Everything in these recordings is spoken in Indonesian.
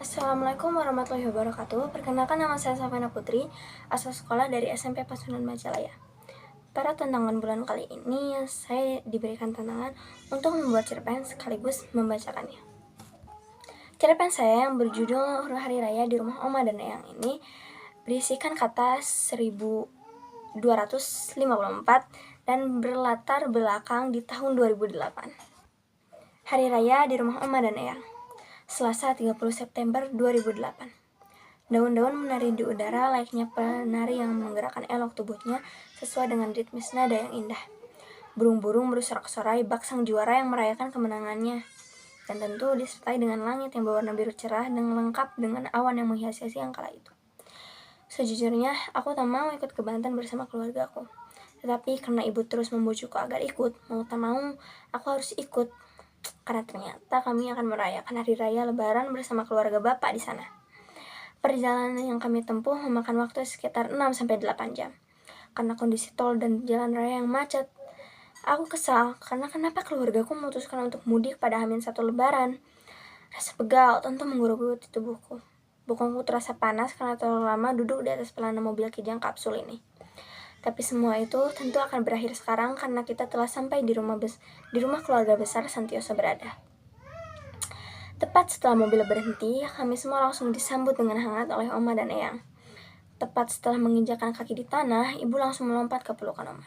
Assalamualaikum warahmatullahi wabarakatuh. Perkenalkan, nama saya Safina Putri, asal sekolah dari SMP Pasundan Majalaya. Pada tantangan bulan kali ini, saya diberikan tantangan untuk membuat cerpen sekaligus membacakannya. Cerpen saya yang berjudul Hari Raya di Rumah Oma dan Eyang ini berisikan kata 1254 dan berlatar belakang di tahun 2008. Hari Raya di Rumah Oma dan Eyang, Selasa 30 September 2008. Daun-daun menari di udara layaknya penari yang menggerakkan elok tubuhnya sesuai dengan ritmis nada yang indah. Burung-burung bersorak-sorai bak sang juara yang merayakan kemenangannya. Dan tentu disertai dengan langit yang berwarna biru cerah dan lengkap dengan awan yang menghiasi siang kala itu. Sejujurnya, aku tak mau ikut ke Banten bersama keluargaku. Tetapi karena ibu terus membujukku agar ikut, mau tak mau, aku harus ikut. Karena ternyata kami akan merayakan hari raya lebaran bersama keluarga bapak di sana. Perjalanan yang kami tempuh memakan waktu sekitar 6-8 jam. Karena kondisi tol dan jalan raya yang macet. Aku kesal karena kenapa keluargaku memutuskan untuk mudik pada H-1 lebaran. Rasa pegal tentu menggerogoti tubuhku. Bokongku terasa panas karena terlalu lama duduk di atas pelana mobil kijang kapsul ini. Tapi semua itu tentu akan berakhir sekarang karena kita telah sampai di rumah keluarga besar Santioso berada. Tepat setelah mobil berhenti, kami semua langsung disambut dengan hangat oleh Oma dan Eyang. Tepat setelah menginjakkan kaki di tanah, ibu langsung melompat ke pelukan Oma,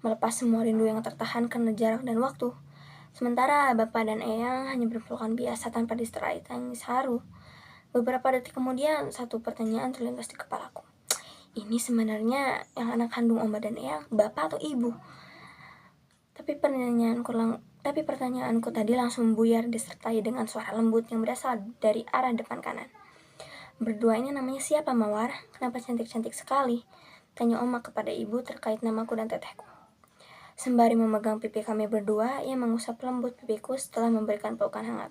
melepas semua rindu yang tertahan karena jarak dan waktu. Sementara bapak dan Eyang hanya berpelukan biasa tanpa diserai tangis haru. Beberapa detik kemudian, satu pertanyaan terlintas di kepalaku. Ini sebenarnya yang anak kandung Oma dan Eyang, bapak atau ibu? Tapi pertanyaanku tadi langsung buyar disertai dengan suara lembut yang berasal dari arah depan kanan. Berdua ini namanya siapa, Mawar? Kenapa cantik-cantik sekali? Tanya Oma kepada ibu terkait namaku dan tetehku. Sembari memegang pipi kami berdua, ia mengusap lembut pipiku setelah memberikan pelukan hangat.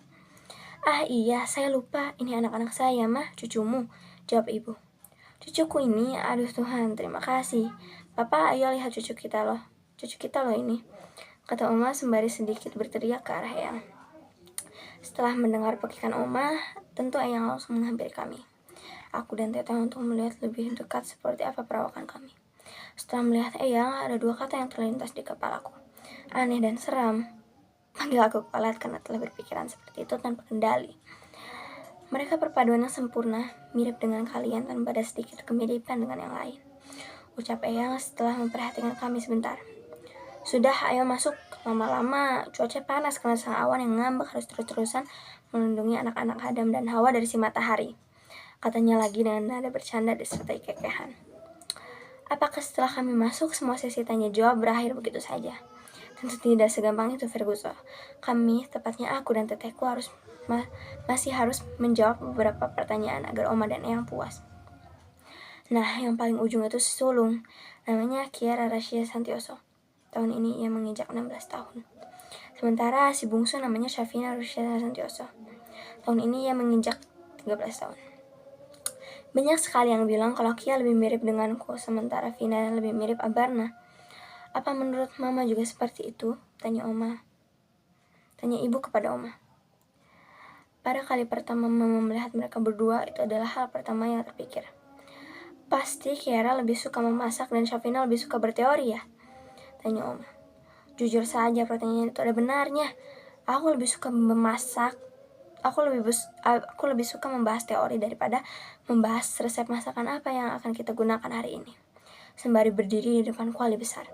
Ah iya, saya lupa. Ini anak-anak saya, Mah, cucumu, jawab ibu. Cucuku ini, aduh Tuhan, terima kasih. Papa, ayo lihat cucu kita loh ini, kata Oma sembari sedikit berteriak ke arah Eyang. Setelah mendengar pekikan Oma, tentu Eyang langsung menghampiri kami. Aku dan Teteh untuk melihat lebih dekat seperti apa perawakan kami. Setelah melihat Eyang, ada dua kata yang terlintas di kepalaku. Aneh dan seram. Panggil aku kualat karena telah berpikiran seperti itu tanpa kendali. Mereka perpaduan yang sempurna, mirip dengan kalian tanpa ada sedikit kemiripan dengan yang lain, ucap Eyang setelah memperhatikan kami sebentar. Sudah, ayo masuk. Lama-lama cuaca panas karena sang awan yang ngambek harus terus-terusan melindungi anak-anak Adam dan Hawa dari si matahari, katanya lagi dengan nada bercanda disertai kekehan. Apakah setelah kami masuk, semua sesi tanya jawab berakhir begitu saja? Tentu tidak segampang itu, Ferguson. Kami, tepatnya aku dan tetehku, masih harus menjawab beberapa pertanyaan agar Oma dan Eyang puas. Nah, yang paling ujung itu si sulung. Namanya Kiara Rasya Santioso. Tahun ini ia menginjak 16 tahun. Sementara si bungsu namanya Syafina Rusya Santioso. Tahun ini ia menginjak 13 tahun. Banyak sekali yang bilang kalau Kia lebih mirip denganku, sementara Vina lebih mirip Abarna. Apa menurut Mama juga seperti itu? Tanya ibu kepada Oma. Pada kali pertama Mama melihat mereka berdua, itu adalah hal pertama yang terpikir. Pasti Kiara lebih suka memasak dan Syafina lebih suka berteori ya? Tanya Oma. Jujur saja pertanyaan itu ada benarnya. Aku lebih suka memasak. Aku lebih suka membahas teori daripada membahas resep masakan apa yang akan kita gunakan hari ini. Sembari berdiri di depan kuali besar.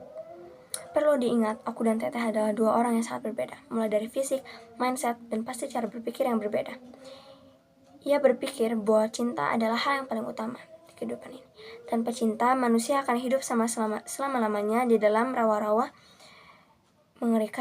Perlu diingat, aku dan Teteh adalah dua orang yang sangat berbeda, mulai dari fisik, mindset, dan pasti cara berpikir yang berbeda. Ia berpikir bahwa cinta adalah hal yang paling utama di kehidupan ini. Tanpa cinta, manusia akan hidup selama-lamanya di dalam rawa-rawa mengerikan